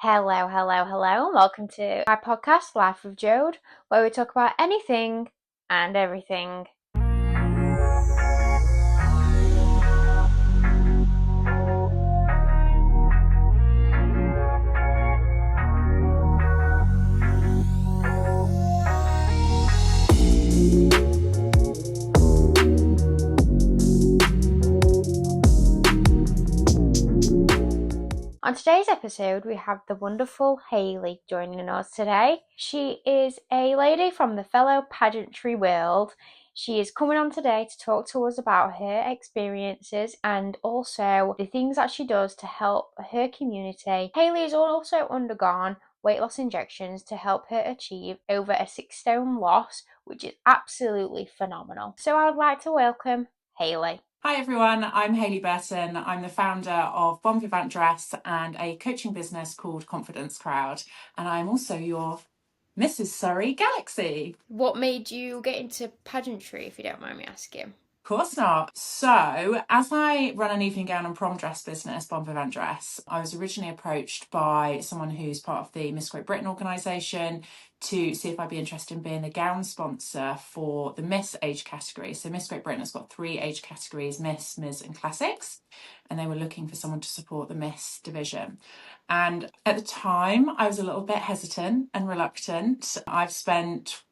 Hello, hello, hello, and welcome to my podcast, Life with Jode, where we talk about anything and everything. On today's episode, we have the wonderful Hayley joining us today. She is a lady from the fellow pageantry world. She is coming on today to talk to us about her experiences and also the things that she does to help her community. Hayley has also undergone weight loss injections to help her achieve over a 6 stone loss, which is absolutely phenomenal. So I would like to welcome Hayley. Hi everyone, I'm Hayley Burton. I'm the founder of Bon Vivant Dress and a coaching business called Confidence Crowd. And I'm also your Mrs. Surrey Galaxy. What made you get into pageantry, if you don't mind me asking? Of course not. So, as I run an evening gown and prom dress business, Bon Vivant Dress, I was originally approached by someone who's part of the Miss Great Britain organisation to see if I'd be interested in being the gown sponsor for the Miss age category. So Miss Great Britain has got 3 age categories: Miss, Ms and Classics. And they were looking for someone to support the Miss division. And at the time, I was a little bit hesitant and reluctant. I've spent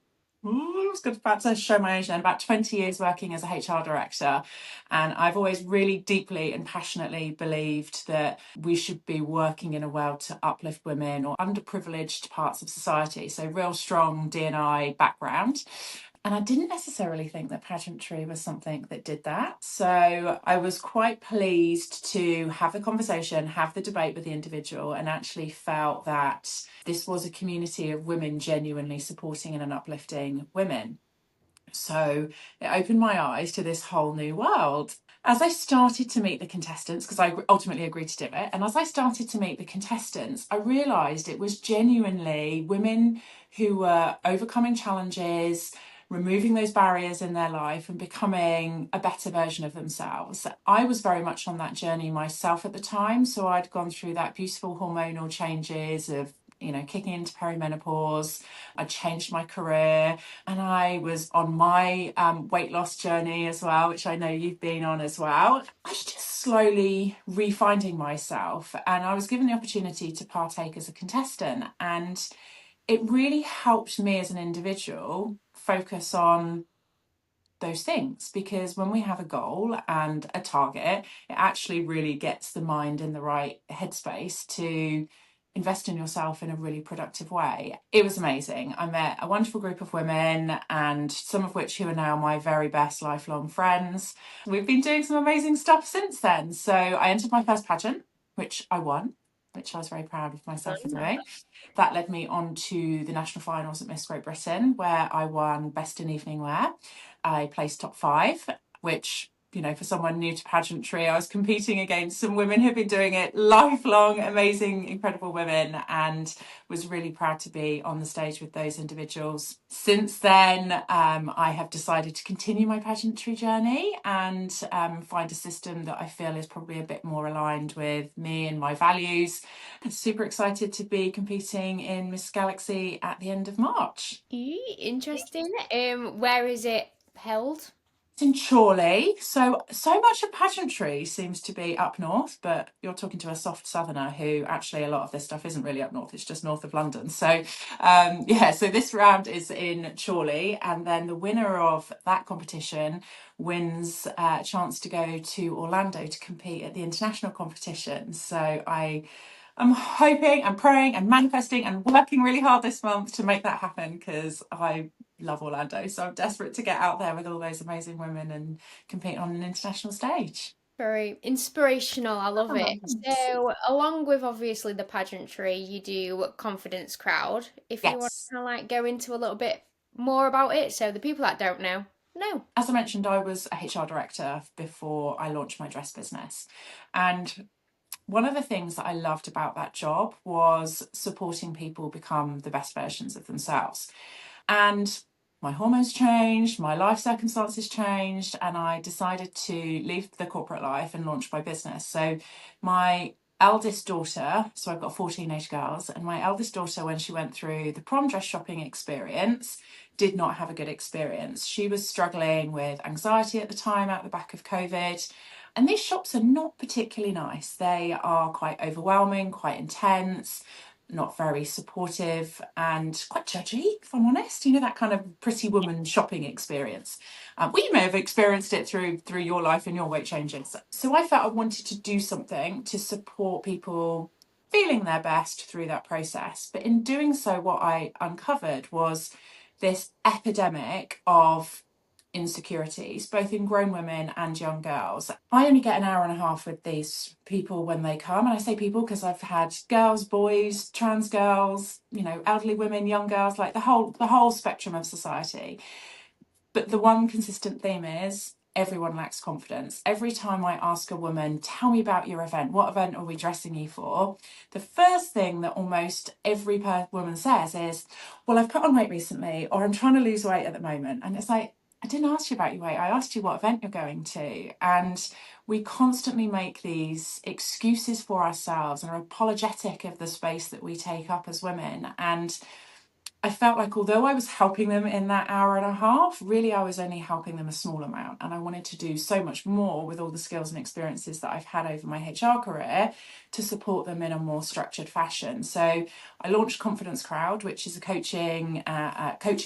I was about to show my age then, about 20 years working as a HR director. And I've always really deeply and passionately believed that we should be working in a world to uplift women or underprivileged parts of society. So real strong D&I background. And I didn't necessarily think that pageantry was something that did that. So I was quite pleased to have the conversation, have the debate with the individual, and actually felt that this was a community of women genuinely supporting and uplifting women. So it opened my eyes to this whole new world. As I started to meet the contestants, because I ultimately agreed to do it, and as I started to meet the contestants, I realised it was genuinely women who were overcoming challenges, removing those barriers in their life and becoming a better version of themselves. I was very much on that journey myself at the time. So I'd gone through that beautiful hormonal changes of, kicking into perimenopause. I changed my career and I was on my weight loss journey as well, which I know you've been on as well. I was just slowly refinding myself and I was given the opportunity to partake as a contestant, and it really helped me as an individual focus on those things, because when we have a goal and a target, it actually really gets the mind in the right headspace to invest in yourself in a really productive way. It was amazing. I met a wonderful group of women, and some of which who are now my very best lifelong friends. We've been doing some amazing stuff since then. So I entered my first pageant, which I won, which I was very proud of myself for doing. That led me on to the national finals at Miss Great Britain, where I won Best in Evening Wear. I placed top 5, which, for someone new to pageantry, I was competing against some women who've been doing it lifelong, amazing, incredible women, and was really proud to be on the stage with those individuals. Since then, I have decided to continue my pageantry journey and find a system that I feel is probably a bit more aligned with me and my values. I'm super excited to be competing in Miss Galaxy at the end of March. Interesting. Where is it held? It's in Chorley. So much of pageantry seems to be up north, but you're talking to a soft southerner who actually a lot of this stuff isn't really up north, it's just north of London. So so this round is in Chorley, and then the winner of that competition wins a chance to go to Orlando to compete at the international competition. So I'm hoping and praying and manifesting and working really hard this month to make that happen, because I love Orlando. So I'm desperate to get out there with all those amazing women and compete on an international stage. Very inspirational. I love it. So, along with obviously the pageantry, you do Confidence Crowd. If you want Yes. to go into a little bit more about it, so the people that don't know. As I mentioned, I was a HR director before I launched my dress business. And one of the things that I loved about that job was supporting people become the best versions of themselves. And my hormones changed, my life circumstances changed, and I decided to leave the corporate life and launch my business. So my eldest daughter, so I've got 4 teenage girls, and my eldest daughter, when she went through the prom dress shopping experience, did not have a good experience. She was struggling with anxiety at the time out the back of COVID. And these shops are not particularly nice. They are quite overwhelming, quite intense, not very supportive, and quite judgy, if I'm honest. You know, that kind of pretty woman shopping experience. We may have experienced it through your life and your weight changes. So I felt I wanted to do something to support people feeling their best through that process. But in doing so, what I uncovered was this epidemic of insecurities, both in grown women and young girls. I only get an hour and a half with these people when they come, and I say people because I've had girls, boys, trans girls, you know, elderly women, young girls, like the whole spectrum of society. But the one consistent theme is everyone lacks confidence. Every time I ask a woman, tell me about your event, what event are we dressing you for? The first thing that almost every woman says is, well, I've put on weight recently, or I'm trying to lose weight at the moment. And it's like, I didn't ask you about your weight. I asked you what event you're going to. And we constantly make these excuses for ourselves and are apologetic of the space that we take up as women. And I felt like although I was helping them in that hour and a half, really I was only helping them a small amount. And I wanted to do so much more with all the skills and experiences that I've had over my HR career to support them in a more structured fashion. So I launched Confidence Crowd, which is a coaching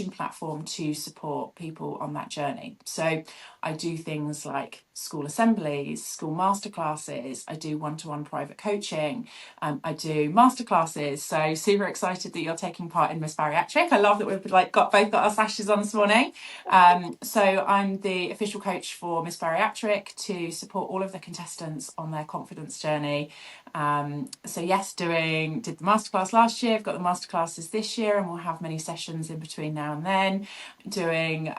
platform to support people on that journey. So I do things like school assemblies, school masterclasses. I do one-to-one private coaching. I do masterclasses. So super excited that you're taking part in Miss Bariatric. I love that we've both got our sashes on this morning. So I'm the official coach for Miss Bariatric to support all of the contestants on their confidence journey. So yes, did the masterclass last year. I've got the masterclasses this year, and we'll have many sessions in between now and then.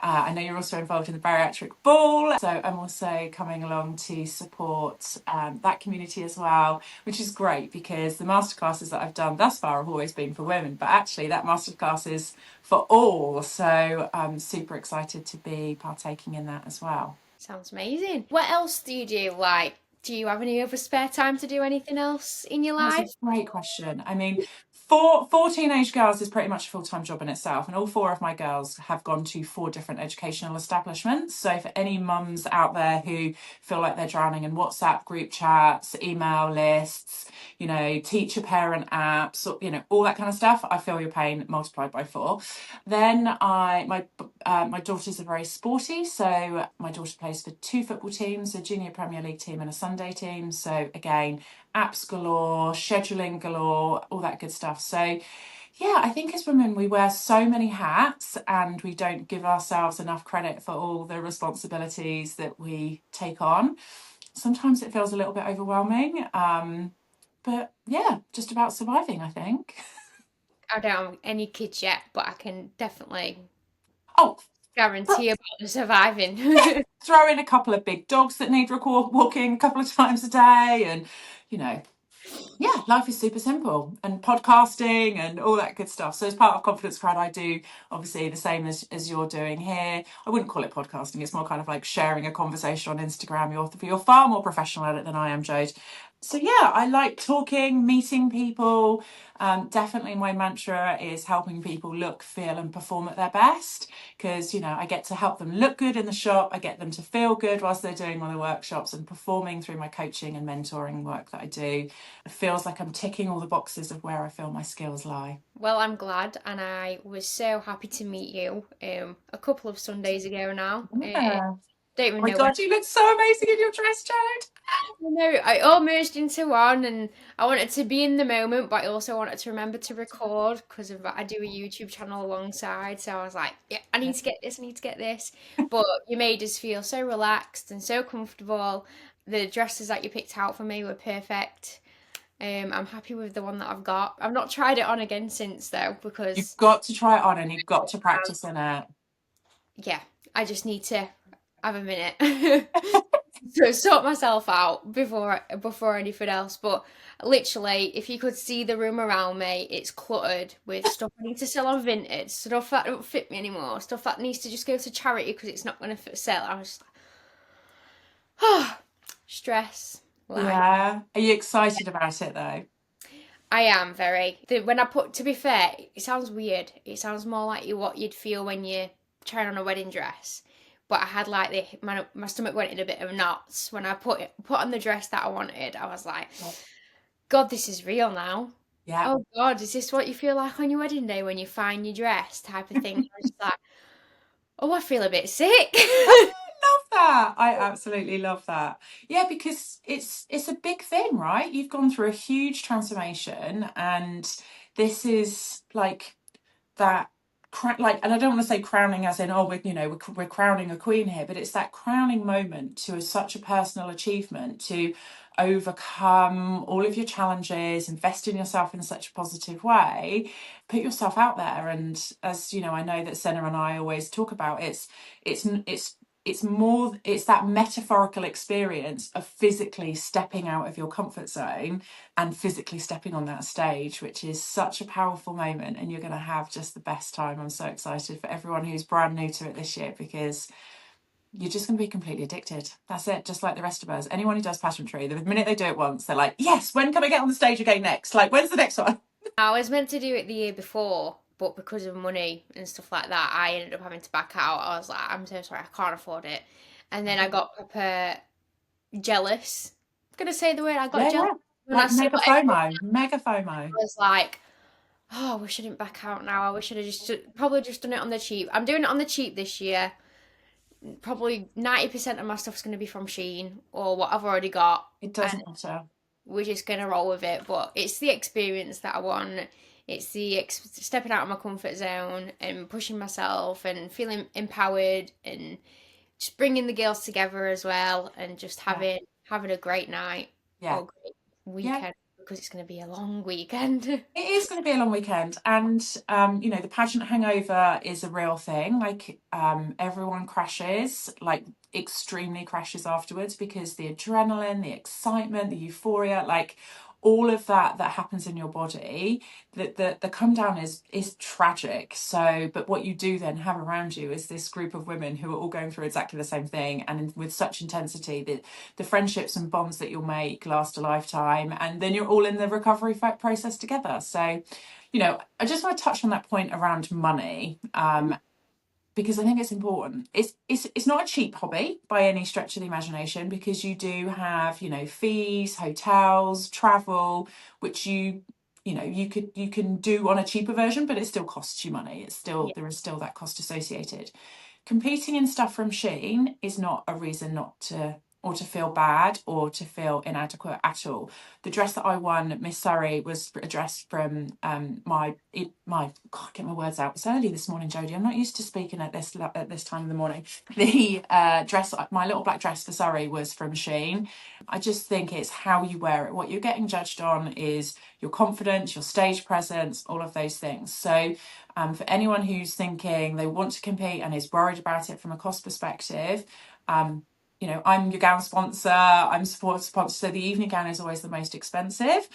I know you're also involved in the bariatric ball, so I'm also coming along to support that community as well, which is great because the masterclasses that I've done thus far have always been for women, but actually that masterclass is for all. So I'm super excited to be partaking in that as well. Sounds amazing. What else do you do? Like, do you have any other spare time to do anything else in your That's a life? great question. I mean, four teenage girls is pretty much a full-time job in itself, and all 4 of my girls have gone to 4 different educational establishments. So for any mums out there who feel like they're drowning in WhatsApp group chats, email lists, you know, teacher parent apps, you know, all that kind of stuff, I feel your pain multiplied by 4. Then my daughters are very sporty, so my daughter plays for 2 football teams, a junior Premier League team and a Sunday team. So again, apps galore, scheduling galore, all that good stuff. So yeah, I think as women we wear so many hats and we don't give ourselves enough credit for all the responsibilities that we take on. Sometimes it feels a little bit overwhelming, but yeah, just about surviving, I think. I don't have any kids yet, but I can definitely Oh, guarantee about the surviving. throw in a couple of big dogs that need walking a couple of times a day, and you know, yeah, life is super simple, and podcasting and all that good stuff. So as part of Confidence Crowd, I do obviously the same as you're doing here. I wouldn't call it podcasting. It's more kind of like sharing a conversation on Instagram. You're far more professional at it than I am, Jode. So yeah, I like talking, meeting people. Definitely my mantra is helping people look, feel and perform at their best, because you know I get to help them look good in the shop, I get them to feel good whilst they're doing all the workshops and performing through my coaching and mentoring work that I do. It feels like I'm ticking all the boxes of where I feel my skills lie. Well, I'm glad, and I was so happy to meet you a couple of Sundays ago now. Yeah. Don't Oh even my know when. god, you look so amazing in your dress, Jode. I all merged into one, and I wanted to be in the moment, but I also wanted to remember to record because I do a YouTube channel alongside. So I was like, yeah, I need to get this, I need to get this. But you made us feel so relaxed and so comfortable. The dresses that you picked out for me were perfect. I'm happy with the one that I've got. I've not tried it on again since though You've because got to try it on and you've got to practice in it. yeah, I just need to have a minute. To sort myself out before anything else. But literally, if you could see the room around me, it's cluttered with stuff I need to sell on Vinted, stuff that don't fit me anymore, stuff that needs to just go to charity because it's not going to sell. I was just like, oh, stress. Like, Yeah. Are you excited about it though? I am very. When I put, to be fair, it sounds weird. It sounds more like what you'd feel when you're trying on a wedding dress. But I had like my stomach went in a bit of knots when I put on the dress that I wanted. I was like, God, this is real now. Yeah. Oh God, is this what you feel like on your wedding day when you find your dress type of thing? I was just like, oh, I feel a bit sick. Love that. I absolutely love that. Yeah, because it's a big thing, right? You've gone through a huge transformation, and this is like that like, and I don't want to say crowning as in, oh, we're crowning a queen here, but it's that crowning moment to such a personal achievement, to overcome all of your challenges, invest in yourself in such a positive way, put yourself out there. And as you know, I know that Senna and I always talk about, it's it's more, it's that metaphorical experience of physically stepping out of your comfort zone and physically stepping on that stage, which is such a powerful moment, and you're going to have just the best time. I'm so excited for everyone who's brand new to it this year, because you're just going to be completely addicted. That's it, just like the rest of us. Anyone who does pageantry, the minute they do it once, they're like, yes, when can I get on the stage again next? Like, when's the next one? I was meant to do it the year before, but because of money and stuff like that, I ended up having to back out. I was like, I'm so sorry, I can't afford it. And then I got proper jealous. I'm gonna say the word, I got Yeah, jealous yeah. when I Like saw mega everyone. FOMO, mega I FOMO. was like, oh, I wish I didn't back out now. I wish I'd have just probably just done it on the cheap. I'm doing it on the cheap this year. Probably 90% of my stuff's gonna be from Shein or what I've already got, It and doesn't matter. we're just gonna roll with it. But it's the experience that I want. It's the stepping out of my comfort zone and pushing myself and feeling empowered and just bringing the girls together as well and just Yeah, having a great night yeah, or great yeah. weekend because it's gonna be a long weekend. It is going to be a long weekend, and the pageant hangover is a real thing. Like, everyone crashes, like extremely crashes afterwards, because the adrenaline, the excitement, the euphoria, like all of that happens in your body, the come down is tragic. So, but what you do then have around you is this group of women who are all going through exactly the same thing, and with such intensity that the friendships and bonds that you'll make last a lifetime, and then you're all in the recovery process together. So, I just want to touch on that point around money, because I think it's important. It's not a cheap hobby by any stretch of the imagination, because you do have, fees, hotels, travel, which you can do on a cheaper version, but it still costs you money. Yeah, There is still that cost associated. Competing in stuff from Shein is not a reason not to, or to feel bad or to feel inadequate at all. The dress that I won, Miss Surrey, was a dress from my God, get my words out. It's early this morning, Jodie. I'm not used to speaking at this time of the morning. The dress, my little black dress for Surrey, was from Shein. I just think it's how you wear it. What you're getting judged on is your confidence, your stage presence, all of those things. So, for anyone who's thinking they want to compete and is worried about it from a cost perspective, I'm your gown sponsor, I'm support sponsor, so the evening gown is always the most expensive.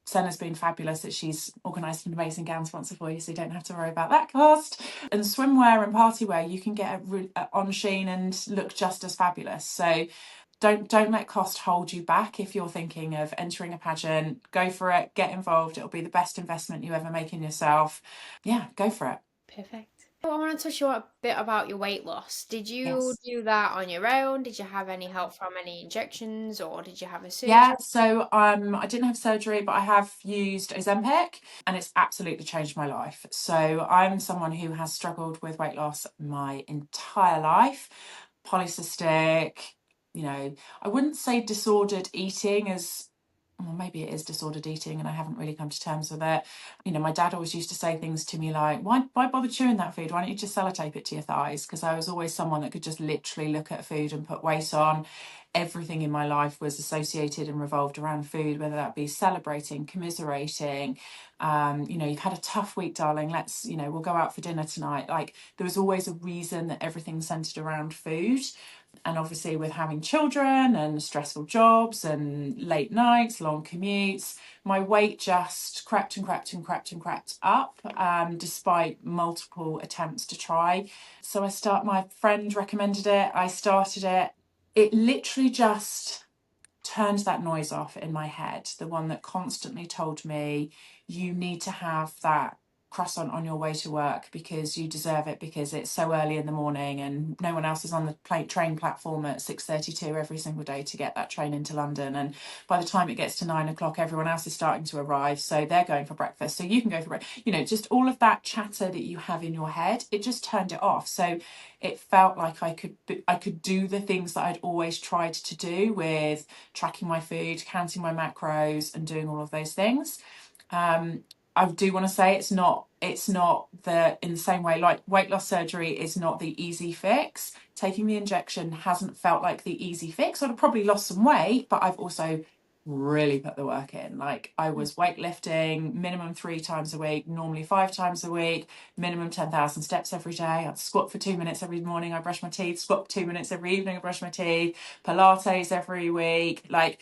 Senna's been fabulous that she's organised an amazing gown sponsor for you, so you don't have to worry about that cost. And swimwear and party wear, you can get on Shein and look just as fabulous. So don't let cost hold you back. If you're thinking of entering a pageant, go for it, get involved. It'll be the best investment you ever make in yourself. Yeah, go for it. perfect. I want to touch on a bit about your weight loss. Did you Yes. do that on your own? Did you have any help from any injections or did you have a Yeah, surgery? so I didn't have surgery, but I have used Ozempic, and it's absolutely changed my life. So I'm someone who has struggled with weight loss my entire life. Polycystic, I wouldn't say disordered eating, as well, maybe it is disordered eating and I haven't really come to terms with it. My dad always used to say things to me like, why bother chewing that food? Why don't you just sellotape it to your thighs? Because I was always someone that could just literally look at food and put weight on. Everything in my life was associated and revolved around food, whether that be celebrating, commiserating. You've had a tough week, darling. We'll go out for dinner tonight. Like, there was always a reason that everything centered around food. And obviously, with having children and stressful jobs and late nights, long commutes, my weight just crept and crept and crept and crept up, despite multiple attempts to try. So my friend recommended it. I started it. It literally just turned that noise off in my head, the one that constantly told me you need to have that croissant on your way to work because you deserve it, because it's so early in the morning and no one else is on the train platform at 6:32 every single day to get that train into London, and by the time it gets to 9 o'clock everyone else is starting to arrive, so they're going for breakfast, so you can go for breakfast. Just all of that chatter that you have in your head, it just turned it off. So it felt like I could do the things that I'd always tried to do, with tracking my food, counting my macros, and doing all of those things. I do want to say it's not the, in the same way, like weight loss surgery is not the easy fix. Taking the injection hasn't felt like the easy fix. I'd have probably lost some weight, but I've also really put the work in. Like, I was weightlifting minimum 3 times a week, normally 5 times a week, minimum 10,000 steps every day. I'd squat for 2 minutes every morning, I brush my teeth, squat for 2 minutes every evening, I brush my teeth, Pilates every week, like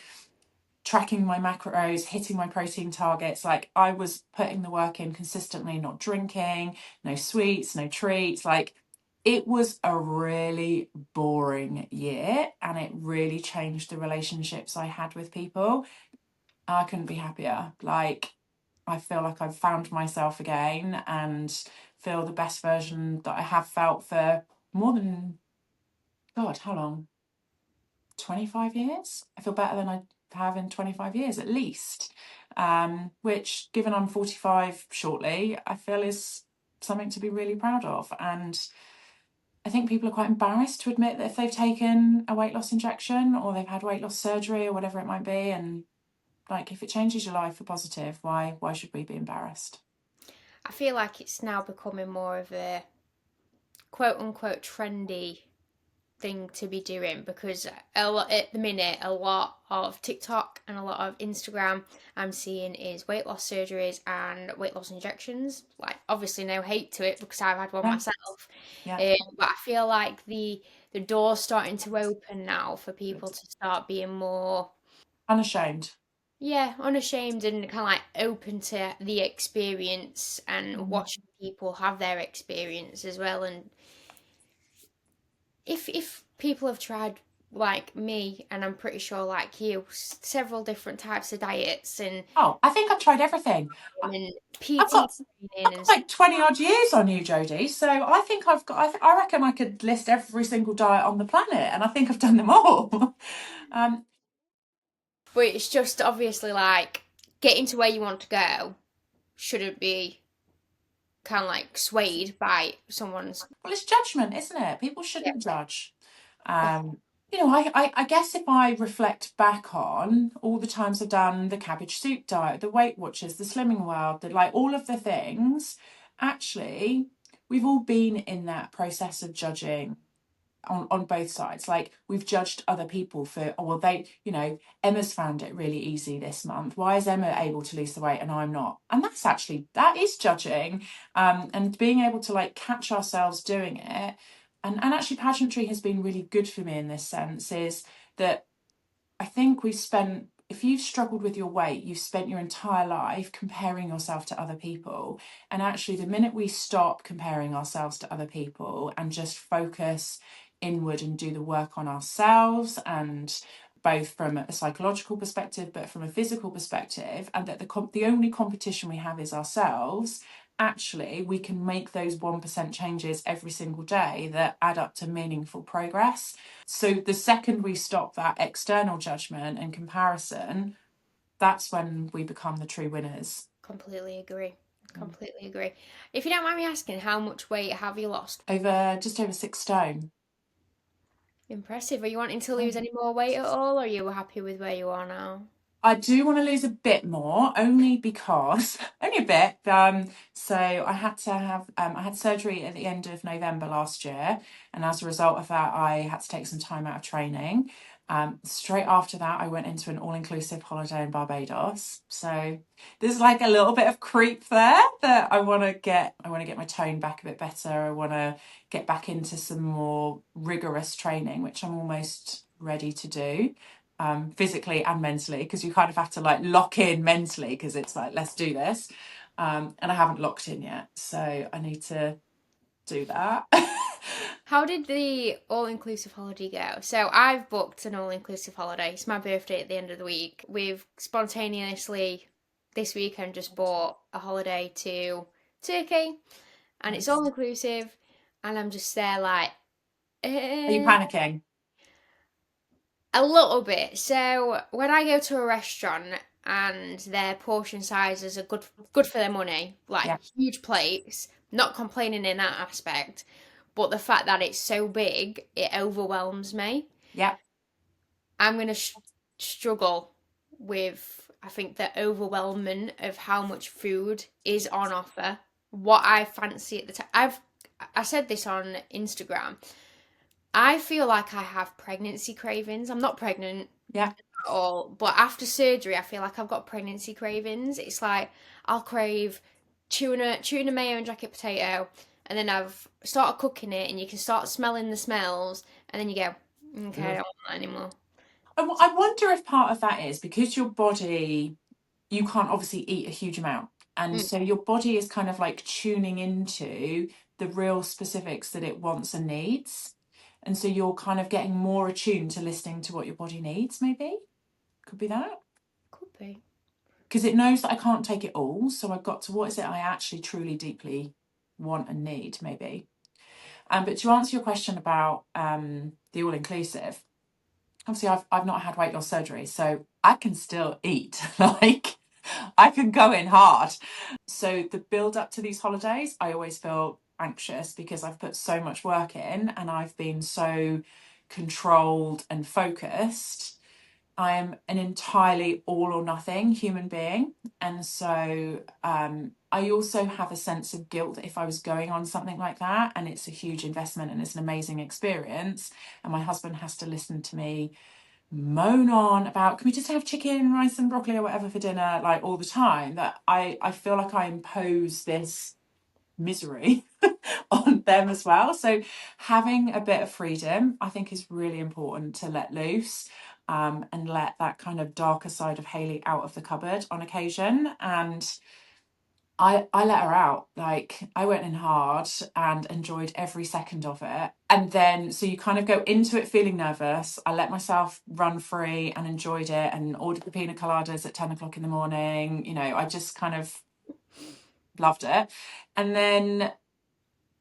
tracking my macros, hitting my protein targets. Like, I was putting the work in consistently, not drinking, no sweets, no treats. Like, it was a really boring year, and it really changed the relationships I had with people. I couldn't be happier. Like, I feel like I've found myself again and feel the best version that I have felt for more than, God, how long? 25 years? I feel better than I have in 25 years at least, which, given I'm 45 shortly, I feel is something to be really proud of. And I think people are quite embarrassed to admit that if they've taken a weight loss injection or they've had weight loss surgery or whatever it might be, and like, if it changes your life for positive, why should we be embarrassed? I feel like it's now becoming more of a quote unquote trendy thing to be doing, because at the minute a lot of TikTok and a lot of Instagram I'm seeing is weight loss surgeries and weight loss injections. Like, obviously no hate to it because I've had one Yeah, myself, yeah, but I feel like the door's starting to open now for people good. to start being more, Unashamed. yeah, unashamed and kind of like open to the experience and Mm. watching people have their experience as well. And if people have tried, like me, and I'm pretty sure like you, several different types of diets Oh, I think I've tried everything. and I've PT got training and like 20 odd years on you, Jodie. So I think I've got, I reckon I could list every single diet on the planet, and I think I've done them all. um, but it's just obviously like getting to where you want to go shouldn't be kind of like swayed by someone's, well, it's judgment, isn't it? People yeah, shouldn't judge. definitely. I guess if I reflect back on all the times I've done the cabbage soup diet, the Weight Watchers, the Slimming World, like all of the things, actually, we've all been in that process of judging on both sides. Like, we've judged other people for, oh well, they, Emma's found it really easy this month, why is Emma able to lose the weight and I'm not? And that is judging. And being able to like catch ourselves doing it, and actually pageantry has been really good for me in this sense, is that I think if you've struggled with your weight, you've spent your entire life comparing yourself to other people. And actually, the minute we stop comparing ourselves to other people and just focus inward and do the work on ourselves, and both from a psychological perspective, but from a physical perspective, and that the only competition we have is ourselves, actually, we can make those 1% changes every single day that add up to meaningful progress. So the second we stop that external judgment and comparison, that's when we become the true winners. Completely agree. Completely agree. If you don't mind me asking, how much weight have you lost? Just over 6 stone. Impressive. Are you wanting to lose any more weight at all, or are you happy with where you are now? I do want to lose a bit more, only because, only a bit. So I had surgery at the end of November last year, and as a result of that, I had to take some time out of training. Straight after that, I went into an all-inclusive holiday in Barbados. So there's like a little bit of creep there that I want to get. I want to get my tone back a bit better. I want to get back into some more rigorous training, which I'm almost ready to do. Physically and mentally, because you kind of have to like lock in mentally, because it's like, let's do this. And I haven't locked in yet, so I need to do that. How did the all-inclusive holiday go? So I've booked an all-inclusive holiday. It's my birthday at the end of the week. We've spontaneously this weekend just bought a holiday to Turkey, and it's Nice. all-inclusive, and I'm just there like, Are you eh, panicking? a little bit. So when I go to a restaurant and their portion sizes are good for their money, like Yeah, huge plates, not complaining in that aspect, but the fact that it's so big, it overwhelms me. yeah. I'm gonna struggle with, I think, the overwhelming of how much food is on offer. What I fancy at the time. I said this on Instagram. I feel like I have pregnancy cravings. I'm not pregnant Yeah. at all, but after surgery, I feel like I've got pregnancy cravings. It's like I'll crave tuna mayo and jacket potato, and then I've started cooking it, and you can start smelling the smells, and then you go, okay, I don't want that anymore. I wonder if part of that is because your body, you can't obviously eat a huge amount. And Mm, so your body is kind of like tuning into the real specifics that it wants and needs. And so you're kind of getting more attuned to listening to what your body needs, maybe. Could be that. could be. Because it knows that I can't take it all. So I've got to what is it I actually truly deeply want and need, maybe. But to answer your question about the all inclusive, obviously I've not had weight loss surgery, so I can still eat. Like I can go in hard. So the build up to these holidays, I always feel anxious because I've put so much work in and I've been so controlled and focused. I am an entirely all or nothing human being. And so I also have a sense of guilt that if I was going on something like that and it's a huge investment and it's an amazing experience, and my husband has to listen to me moan on about, can we just have chicken, rice, and broccoli or whatever for dinner, like all the time, that I feel like I impose this misery on them as well. So having a bit of freedom, I think, is really important to let loose. And let that kind of darker side of Hayley out of the cupboard on occasion. And I let her out. Like I went in hard and enjoyed every second of it. And then so you kind of go into it feeling nervous. I let myself run free and enjoyed it and ordered the pina coladas at 10 o'clock in the morning. You know, I just kind of loved it. And then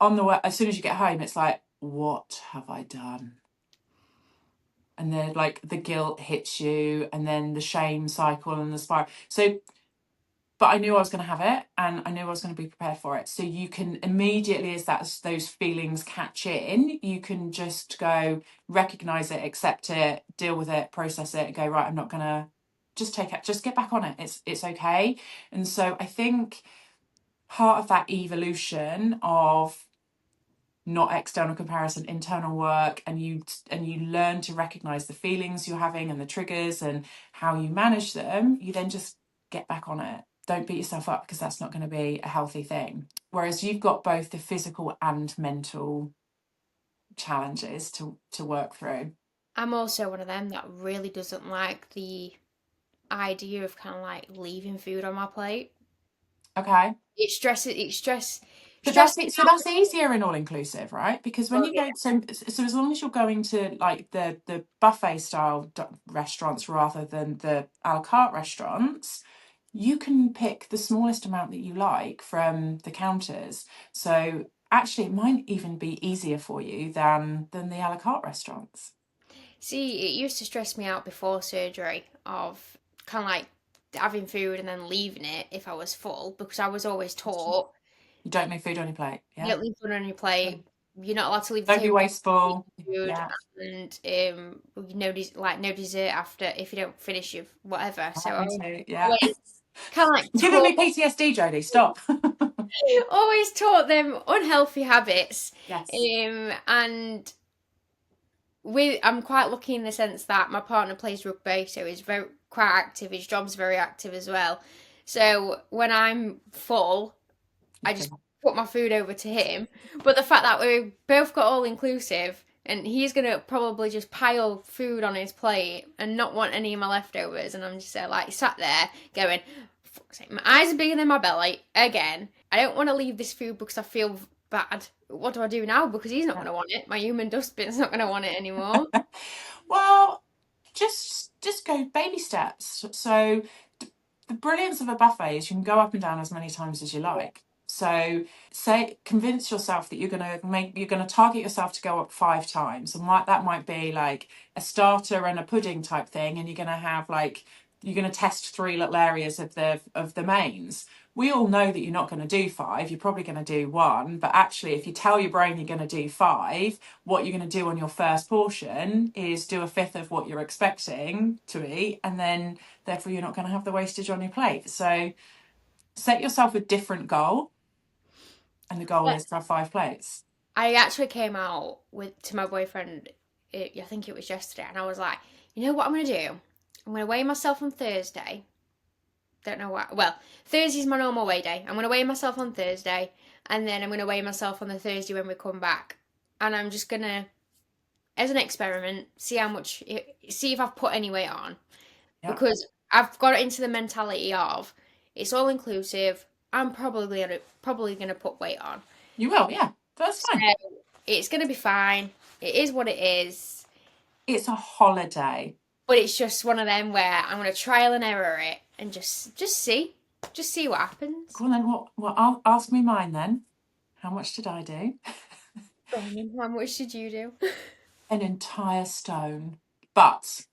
on the way, as soon as you get home, it's like, what have I done? And then like the guilt hits you and then the shame cycle and the spiral. So but I knew I was going to have it and I knew I was going to be prepared for it. So you can immediately, as those feelings catch in, you can just go recognize it, accept it, deal with it, process it, and go, right, I'm not going to just take it, just get back on it. It's okay. And so I think part of that evolution of not external comparison, internal work, and you learn to recognize the feelings you're having and the triggers and how you manage them, you then just get back on it. Don't beat yourself up because that's not going to be a healthy thing. Whereas you've got both the physical and mental challenges to work through. I'm also one of them that really doesn't like the idea of kind of like leaving food on my plate. Okay. It stresses. It But that's stresses it. me So out. that's easier in all inclusive, right? Because when Well, you go, so as long as you're going to like the buffet style restaurants rather than the a la carte restaurants, you can pick the smallest amount that you like from the counters. So actually, it might even be easier for you than the a la carte restaurants. see, it used to stress me out before surgery of kind of like having food and then leaving it if I was full because I was always taught You don't leave food on your plate. you Yeah. don't leave food on your plate. You're not allowed to leave the Don't be table with wasteful. food, Yeah. and no dessert after if you don't finish your whatever. So I Me was too. Yeah. always kind of like Giving taught me PTSD, Jodie. Stop. always taught them unhealthy habits. Yes. And I'm quite lucky in the sense that my partner plays rugby, so he's very quite active. His job's very active as well. So when I'm full, You I can. just put my food over to him. But the fact that we both got all inclusive and he's gonna probably just pile food on his plate and not want any of my leftovers, and I'm just like sat there going, fuck's sake, my eyes are bigger than my belly again. I don't want to leave this food because I feel bad. What do I do now? Because he's not going to want it. My human dustbin's not going to want it anymore. Well, just go baby steps. So the brilliance of a buffet is you can go up and down as many times as you like. So convince yourself that you're gonna target yourself to go up 5 times, and that might be like a starter and a pudding type thing, and you're gonna test 3 little areas of the mains. We all know that you're not going to do 5, you're probably going to do 1, but actually if you tell your brain you're going to do 5, what you're going to do on your first portion is do a fifth of what you're expecting to eat, and then therefore you're not going to have the wastage on your plate. So set yourself a different goal, and the goal is to have 5 plates. I actually came out to my boyfriend, I think it was yesterday, and I was like, you know what I'm going to do? I'm going to weigh myself on Thursday. Don't know why. Well, Thursday's my normal weigh day. I'm going to weigh myself on Thursday, and then I'm going to weigh myself on the Thursday when we come back. And I'm just going to, as an experiment, see if I've put any weight on. Yeah. Because I've got it into the mentality of, it's all inclusive. I'm probably gonna put weight on. You will, yeah. That's fine. So it's gonna be fine. It is what it is. It's a holiday. But it's just one of them where I'm gonna trial and error it and just see what happens. Go on then. I'll ask me mine then. How much did I do? How much did you do? An entire stone. But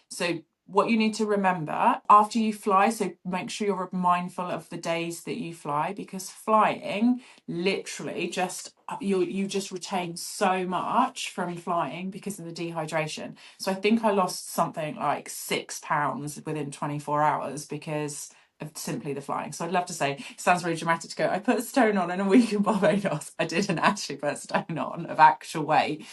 so what you need to remember after you fly, so make sure you're mindful of the days that you fly, because flying literally you just retain so much from flying because of the dehydration. So I think I lost something like 6 pounds within 24 hours because of simply the flying. So I'd love to say, it sounds really dramatic to go, I put a stone on in a week in Barbados. I didn't actually put a stone on of actual weight,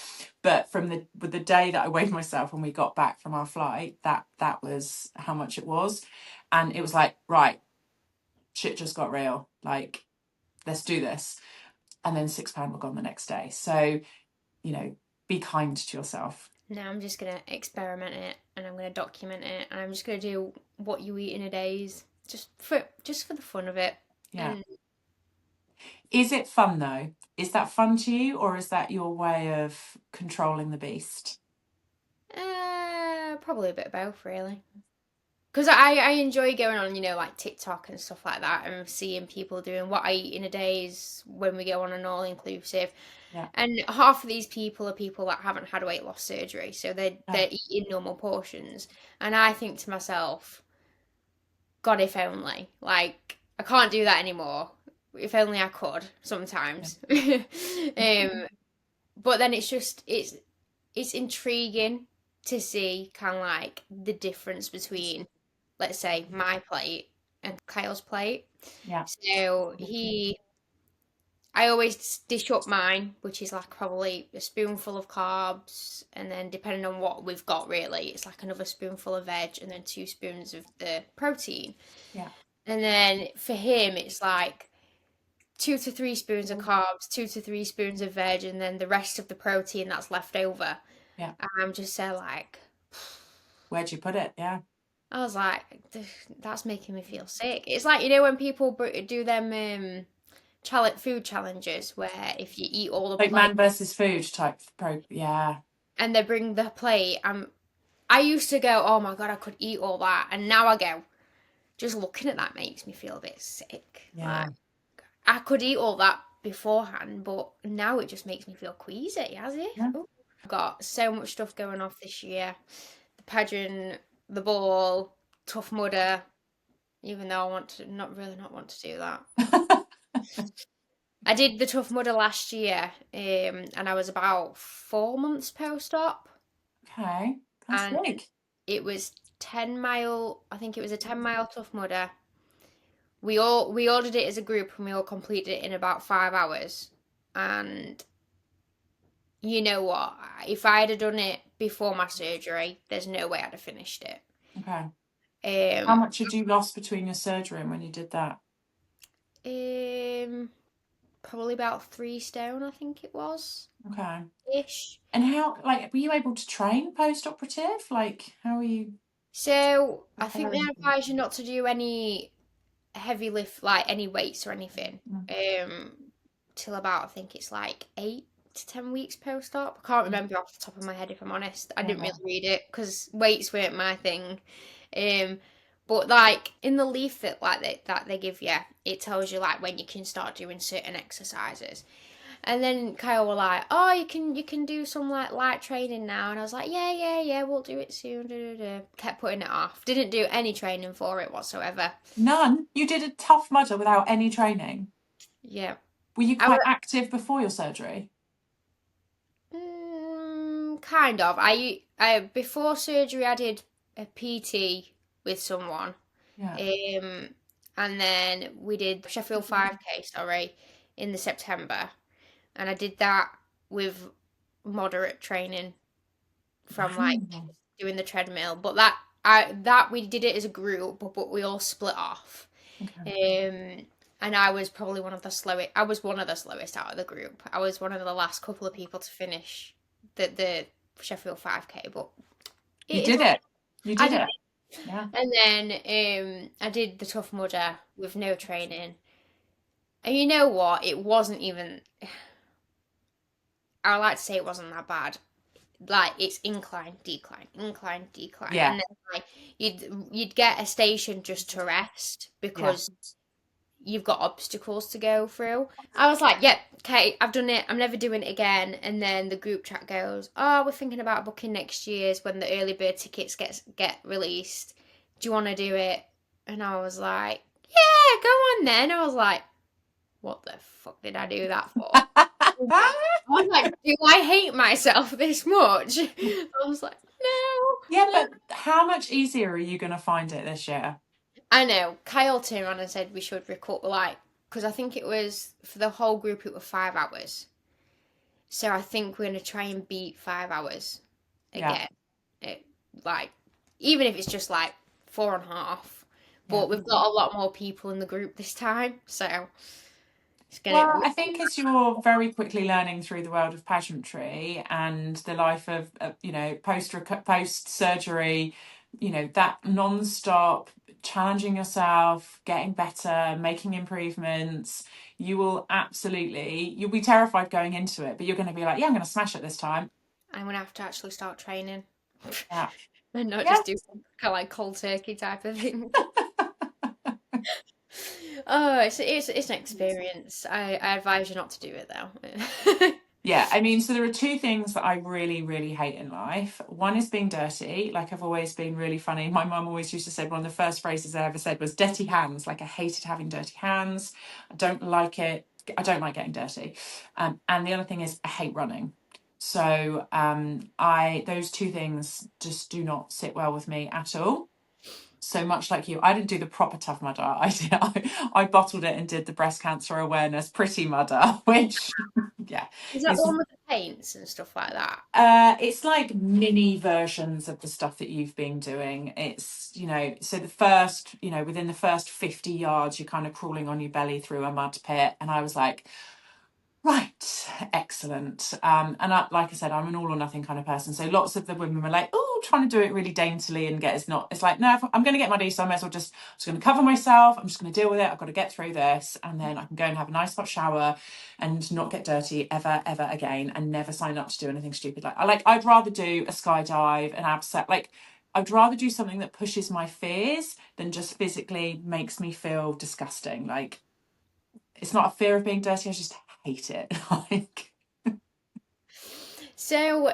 but with the day that I weighed myself when we got back from our flight, that was how much it was. And it was like, right, shit just got real, like, let's do this. And then £6 were gone the next day. So, be kind to yourself. Now I'm just gonna experiment it, and I'm gonna document it, and I'm just gonna do what you eat in a day's, just for the fun of it. Yeah. And is it fun though? Is that fun to you, or is that your way of controlling the beast? probably a bit of both, really. Because I enjoy going on, like TikTok and stuff like that, and seeing people doing what I eat in a day's when we go on an all-inclusive. Yeah. And half of these people are people that haven't had weight loss surgery, so they're eating normal portions. And I think to myself, God, if only. Like, I can't do that anymore. If only I could sometimes. But then it's intriguing to see kind of like the difference between, let's say, my plate and Kyle's plate. Yeah. So I always dish up mine, which is like probably a spoonful of carbs, and then depending on what we've got, really, it's like another spoonful of veg, and then 2 spoons of the protein. Yeah. And then for him, it's like 2 to 3 spoons of carbs, 2 to 3 spoons of veg, and then the rest of the protein that's left over. Yeah. And I'm just so like, where'd you put it? Yeah. I was like, that's making me feel sick. It's like, when people do them food challenges where if you eat all the like man versus food type yeah, and they bring the plate, I used to go, oh my God, I could eat all that, and now I go, just looking at that makes me feel a bit sick. Yeah. Like, I could eat all that beforehand, but now it just makes me feel queasy, as if. Yeah. I've got so much stuff going off this year. The pageant, the ball, Tough Mudder, even though I not want to do that. I did the Tough Mudder last year, and I was about 4 months post-op. Okay, that's big. It was 10-mile, I think it was a 10-mile Tough Mudder. We ordered it as a group, and we all completed it in about 5 hours. And you know what? If I had done it before my surgery, there's no way I'd have finished it. Okay. How much had you lost between your surgery and when you did that? Probably about 3 stone, I think it was. Okay. Ish. And how, like, were you able to train post-operative? Like, how are you? So I think they advise you not to do any heavy lift, like any weights or anything. till about, I think it's like 8 to 10 weeks post-op. I can't remember off the top of my head, if I'm honest. I didn't Yeah. really read it because weights weren't my thing. Um, but like in the leaflet like that they give you, it tells you like when you can start doing certain exercises. And then Kyle were like, "Oh, you can do some like light training now," and I was like, "Yeah, yeah, yeah, we'll do it soon." Da, da, da. Kept putting it off. Didn't do any training for it whatsoever. None? You did a tough mudder without any training? Yeah, Were you I quite active before your surgery? kind of. I before surgery I did a PT with someone, Yeah. and then we did Sheffield 5K, sorry, in the September, and I did that with moderate training from like Wow. doing the treadmill. But that we did it as a group, but we all split off. Okay. And I was probably one of the slowest. I was one of the slowest out of the group. I was one of the last couple of people to finish the Sheffield 5K. But You it is did what it. You I did did. it. Yeah. And then I did the Tough Mudder with no training. And you know what? It wasn't even. I like to say it wasn't that bad. Like it's incline, decline, incline, decline, Yeah. and then like you'd get a station just to rest Yeah. because you've got obstacles to go through. I was like, yep, okay, I've done it. I'm never doing it again. And then the group chat goes, oh, we're thinking about booking next year's when the early bird tickets get released. Do you want to do it? And I was like, yeah, go on then. I was like, what the fuck did I do that for? I was like, do I hate myself this much? I was like, Yeah, no, no. but how much easier are you going to find it this year? I know. Kyle turned around and said we should record, like, because I think it was for the whole group, it was 5 hours. So I think we're gonna try and beat 5 hours Yeah. again. It, like, even if it's just like 4.5. Yeah. But we've got a lot more people in the group this time, so it's gonna. Well, I think as you're very quickly learning through the world of pageantry and the life of post surgery, that non-stop challenging yourself, getting better, making improvements, you'll be terrified going into it, but you're going to be like, yeah, I'm going to smash it this time. I'm gonna have to actually start training Yeah. and not Yeah. just do kind of like cold turkey type of thing. Oh, it's an experience. I advise you not to do it though. Yeah, I mean, so there are two things that I really, really hate in life. One is being dirty. Like I've always been really funny. My mum always used to say one of the first phrases I ever said was dirty hands. Like I hated having dirty hands. I don't like it. I don't like getting dirty. And the other thing is I hate running. So I those two things just do not sit well with me at all. So much like you, I didn't do the proper tough mudder. I bottled it and did the breast cancer awareness pretty mudder, which yeah Is that the is one with the paints and stuff like that? it's like mini versions of the stuff that you've been doing. It's, so the first, within the first 50 yards, you're kind of crawling on your belly through a mud pit. And I was like, right, excellent. And like I said, I'm an all or nothing kind of person. So lots of the women were like, oh, trying to do it really daintily and it's like, no, if I'm going to get muddy, so I may as well just going to cover myself. I'm just going to deal with it. I've got to get through this. And then I can go and have a nice hot shower and not get dirty ever, ever again and never sign up to do anything stupid. I'd rather do a skydive, an abseil, I'd rather do something that pushes my fears than just physically makes me feel disgusting. Like, it's not a fear of being dirty, I just hate it. So,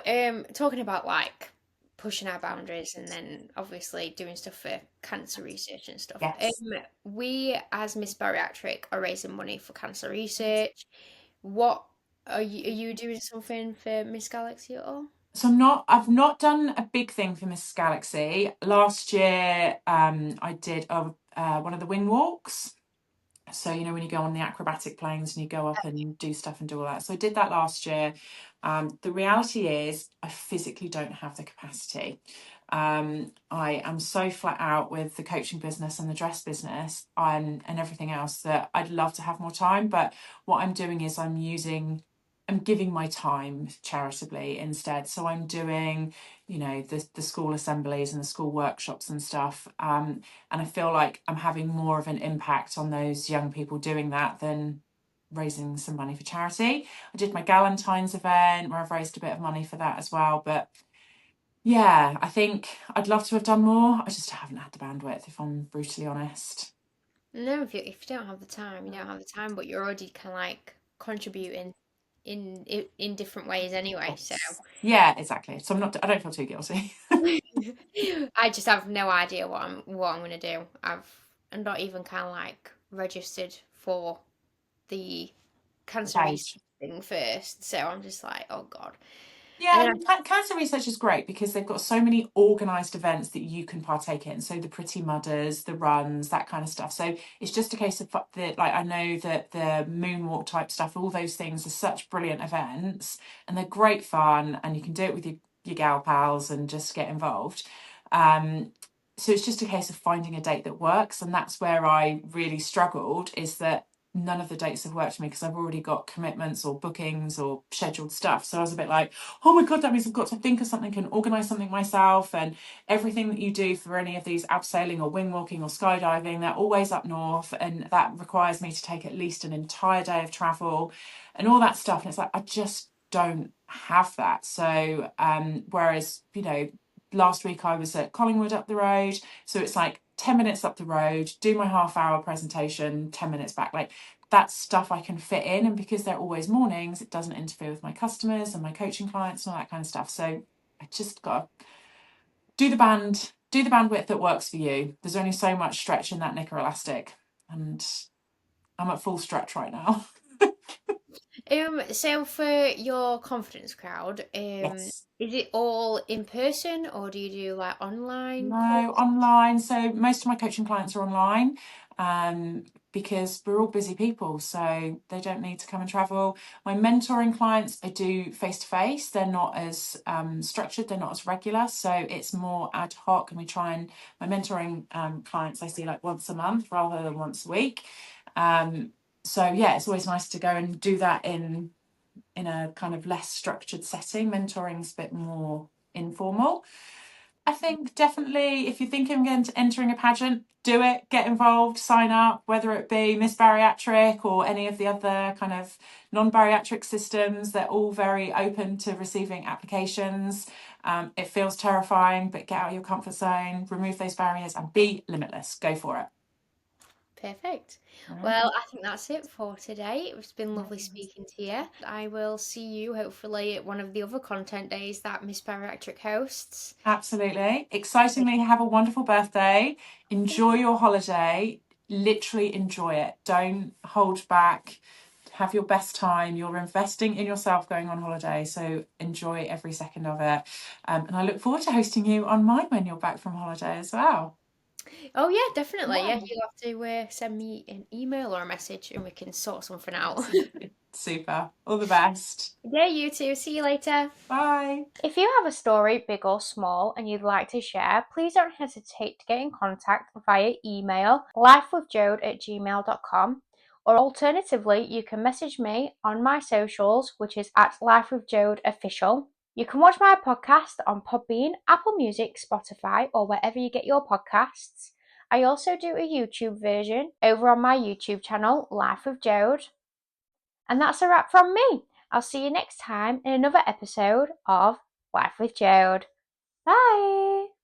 talking about like pushing our boundaries and then obviously doing stuff for cancer research and stuff. Yes. We as Miss Bariatric are raising money for cancer research. What are you doing something for Miss Galaxy at all? So I've not done a big thing for Miss Galaxy. Last year, I did one of the wing walks. So, when you go on the acrobatic planes and you go up and do stuff and do all that. So I did that last year. The reality is I physically don't have the capacity. I am so flat out with the coaching business and the dress business and everything else that I'd love to have more time. But what I'm doing is I'm giving my time charitably instead. So I'm doing, the school assemblies and the school workshops and stuff. And I feel like I'm having more of an impact on those young people doing that than raising some money for charity. I did my Galentine's event where I've raised a bit of money for that as well. But yeah, I think I'd love to have done more. I just haven't had the bandwidth, if I'm brutally honest. No, if you don't have the time, you don't have the time, but you're already kind of like contributing in different ways anyway. So Yes. Yeah, exactly. So I don't feel too guilty. I just have no idea what I'm gonna do. I'm not even kind of like registered for the cancer research Page. thing first, so I'm just like, oh God. Yeah, And I then mean, cancer research is great because they've got so many organised events that you can partake in. So the Pretty Mudders, the runs, that kind of stuff. So it's just a case of like I know that the moonwalk type stuff, all those things are such brilliant events, and they're great fun, and you can do it with your gal pals and just get involved. Um, so it's just a case of finding a date that works, and that's where I really struggled. Is that none of the dates have worked for me because I've already got commitments or bookings or scheduled stuff. So I was a bit like, oh my God, that means I've got to think of something and organise something myself. And everything that you do for any of these abseiling or wing walking or skydiving, they're always up north. And that requires me to take at least an entire day of travel and all that stuff. And it's like, I just don't have that. So, whereas, last week I was at Collingwood up the road. So it's like 10 minutes up the road, do my half-hour presentation, 10 minutes back. Like, that's stuff I can fit in, and because they're always mornings, it doesn't interfere with my customers and my coaching clients and all that kind of stuff. So I just got to do the bandwidth that works for you. There's only so much stretch in that knicker elastic, and I'm at full stretch right now. so for your confidence crowd, Yes. is it all in person or do you do like online No, course? online. So most of my coaching clients are online, because we're all busy people, so they don't need to come and travel. My mentoring clients, I do face to face. They're not as structured. They're not as regular. So it's more ad hoc, and my mentoring clients I see like once a month rather than once a week. So yeah, it's always nice to go and do that in a kind of less structured setting. Mentoring's a bit more informal. I think definitely if you're thinking of entering a pageant, do it, get involved, sign up, whether it be Miss Bariatric or any of the other kind of non-bariatric systems. They're all very open to receiving applications. It feels terrifying, but get out of your comfort zone, remove those barriers and be limitless. Go for it. Perfect. All right. Well, I think that's it for today. It's been lovely speaking to you. I will see you hopefully at one of the other content days that Miss Bariatric hosts. Absolutely. Excitingly, have a wonderful birthday. Enjoy your holiday. Literally enjoy it. Don't hold back. Have your best time. You're investing in yourself going on holiday, so enjoy every second of it. And I look forward to hosting you on mine when you're back from holiday as well. Oh yeah, definitely. Yeah. Yeah, you'll have to send me an email or a message and we can sort something out. Absolutely. Super. All the best. Yeah, you too. See you later. Bye. If you have a story, big or small, and you'd like to share, please don't hesitate to get in contact via email lifewithjode@gmail.com, or alternatively, you can message me on my socials, which is at lifewithjodeofficial. You can watch my podcast on Podbean, Apple Music, Spotify, or wherever you get your podcasts. I also do a YouTube version over on my YouTube channel, Life with Jode. And that's a wrap from me. I'll see you next time in another episode of Life with Jode. Bye!